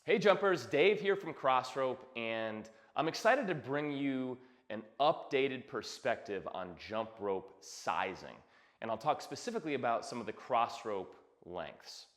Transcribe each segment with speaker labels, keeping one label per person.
Speaker 1: Hey jumpers, Dave here from Crossrope, and I'm excited to bring you an updated perspective on jump rope sizing. And I'll talk specifically about some of the crossrope lengths.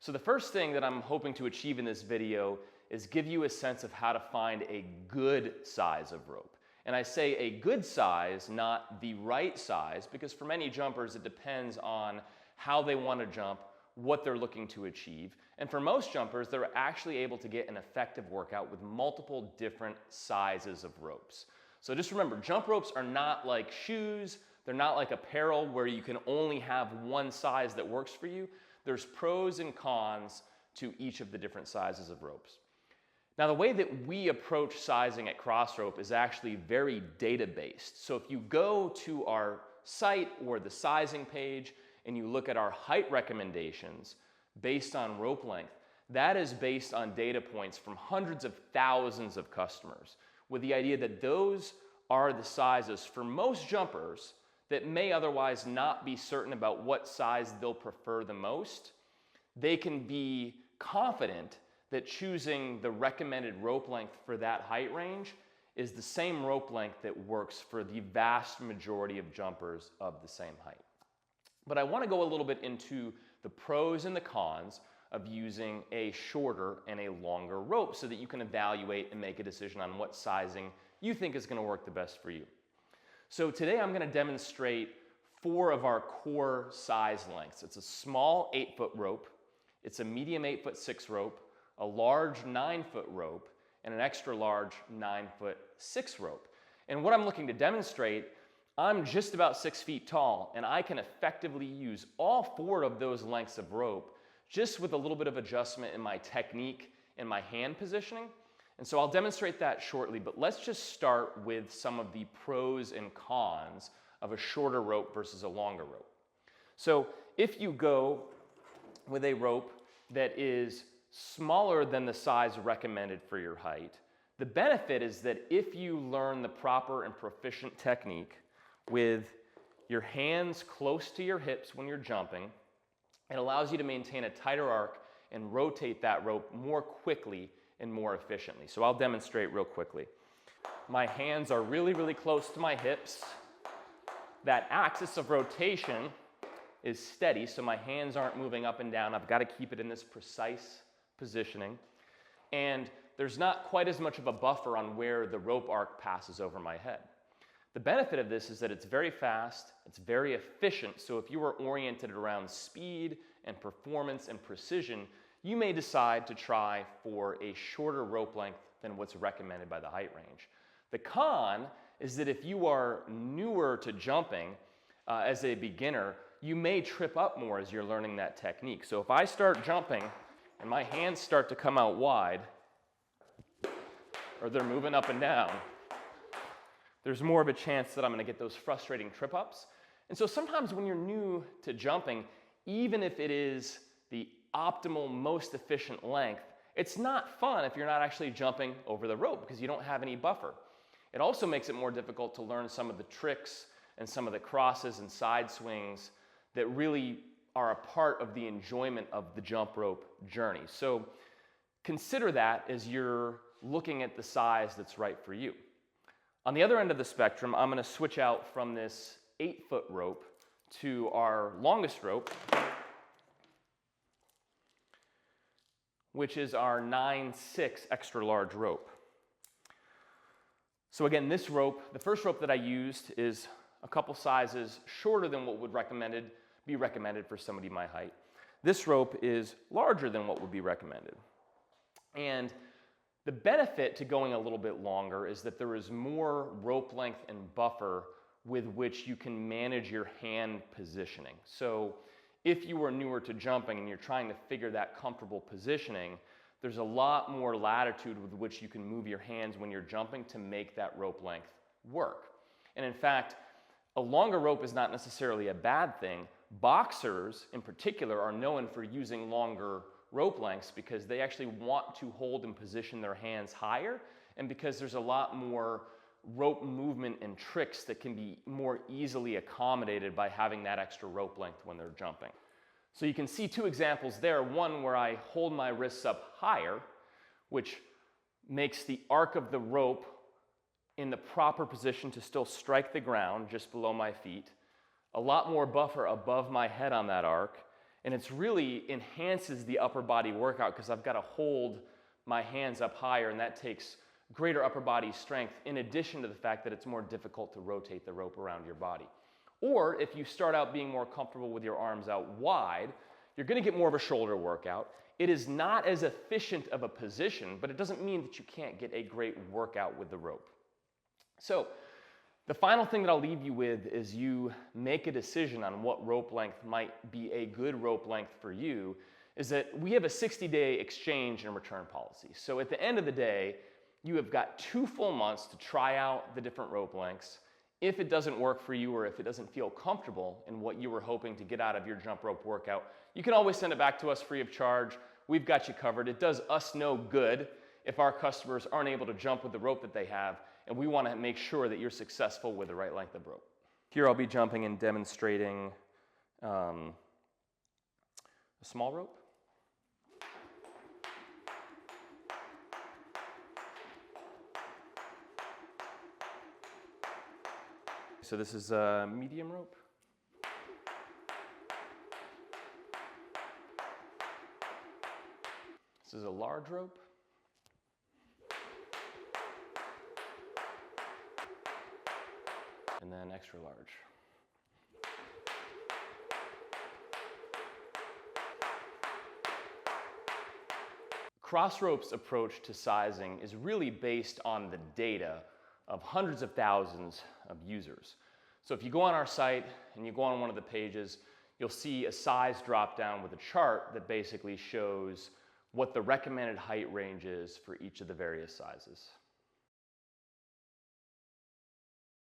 Speaker 1: So the first thing that I'm hoping to achieve in this video is give you a sense of how to find a good size of rope. And I say a good size, not the right size, because for many jumpers it depends on how they want to jump, what they're looking to achieve. And for most jumpers, they're actually able to get an effective workout with multiple different sizes of ropes. So just remember, jump ropes are not like shoes. They're not like apparel where you can only have one size that works for you. There's pros and cons to each of the different sizes of ropes. Now, the way that we approach sizing at Crossrope is actually very data-based. So if you go to our site or the sizing page and you look at our height recommendations based on rope length, that is based on data points from hundreds of thousands of customers, with the idea that those are the sizes for most jumpers that may otherwise not be certain about what size they'll prefer the most. They can be confident that choosing the recommended rope length for that height range is the same rope length that works for the vast majority of jumpers of the same height. But I want to go a little bit into the pros and the cons of using a shorter and a longer rope so that you can evaluate and make a decision on what sizing you think is going to work the best for you. So today I'm going to demonstrate 4 of our core size lengths. It's a small 8-foot rope, it's a medium 8'6" rope, a large 9-foot rope, and an extra large 9'6" rope. And what I'm looking to demonstrate, I'm just about 6 feet tall, and I can effectively use all 4 of those lengths of rope just with a little bit of adjustment in my technique and my hand positioning. And so I'll demonstrate that shortly, but let's just start with some of the pros and cons of a shorter rope versus a longer rope. So if you go with a rope that is smaller than the size recommended for your height, the benefit is that if you learn the proper and proficient technique with your hands close to your hips when you're jumping, it allows you to maintain a tighter arc and rotate that rope more quickly and more efficiently. So I'll demonstrate real quickly. My hands are really, really close to my hips. That axis of rotation is steady, so my hands aren't moving up and down. I've got to keep it in this precise positioning. And there's not quite as much of a buffer on where the rope arc passes over my head. The benefit of this is that it's very fast, it's very efficient, so if you are oriented around speed and performance and precision, you may decide to try for a shorter rope length than what's recommended by the height range. The con is that if you are newer to jumping as a beginner, you may trip up more as you're learning that technique. So if I start jumping and my hands start to come out wide, or they're moving up and down, there's more of a chance that I'm going to get those frustrating trip ups. And so sometimes when you're new to jumping, even if it is the optimal, most efficient length, it's not fun if you're not actually jumping over the rope because you don't have any buffer. It also makes it more difficult to learn some of the tricks and some of the crosses and side swings that really are a part of the enjoyment of the jump rope journey. So consider that as you're looking at the size that's right for you. On the other end of the spectrum, I'm going to switch out from this 8-foot rope to our longest rope, which is our 9'6" extra large rope. So again, this rope, the first rope that I used, is a couple sizes shorter than what would be recommended for somebody my height. This rope is larger than what would be recommended. And the benefit to going a little bit longer is that there is more rope length and buffer with which you can manage your hand positioning. So if you are newer to jumping and you're trying to figure that comfortable positioning, there's a lot more latitude with which you can move your hands when you're jumping to make that rope length work. And in fact, a longer rope is not necessarily a bad thing. Boxers in particular are known for using longer rope lengths because they actually want to hold and position their hands higher, and because there's a lot more rope movement and tricks that can be more easily accommodated by having that extra rope length when they're jumping. So you can see 2 examples there, one where I hold my wrists up higher, which makes the arc of the rope in the proper position to still strike the ground just below my feet, a lot more buffer above my head on that arc, and it's really enhances the upper body workout because I've got to hold my hands up higher, and that takes greater upper body strength in addition to the fact that it's more difficult to rotate the rope around your body. Or if you start out being more comfortable with your arms out wide, you're going to get more of a shoulder workout. It is not as efficient of a position, but it doesn't mean that you can't get a great workout with the rope. So the final thing that I'll leave you with is you make a decision on what rope length might be a good rope length for you, is that we have a 60-day exchange and return policy. So at the end of the day, you have got 2 full months to try out the different rope lengths. If it doesn't work for you or if it doesn't feel comfortable in what you were hoping to get out of your jump rope workout, you can always send it back to us free of charge. We've got you covered. It does us no good if our customers aren't able to jump with the rope that they have, and we want to make sure that you're successful with the right length of rope. Here I'll be jumping and demonstrating a small rope. So this is a medium rope. This is a large rope. And then extra large. Crossrope's approach to sizing is really based on the data of hundreds of thousands of users. So if you go on our site and you go on one of the pages, you'll see a size drop down with a chart that basically shows what the recommended height range is for each of the various sizes.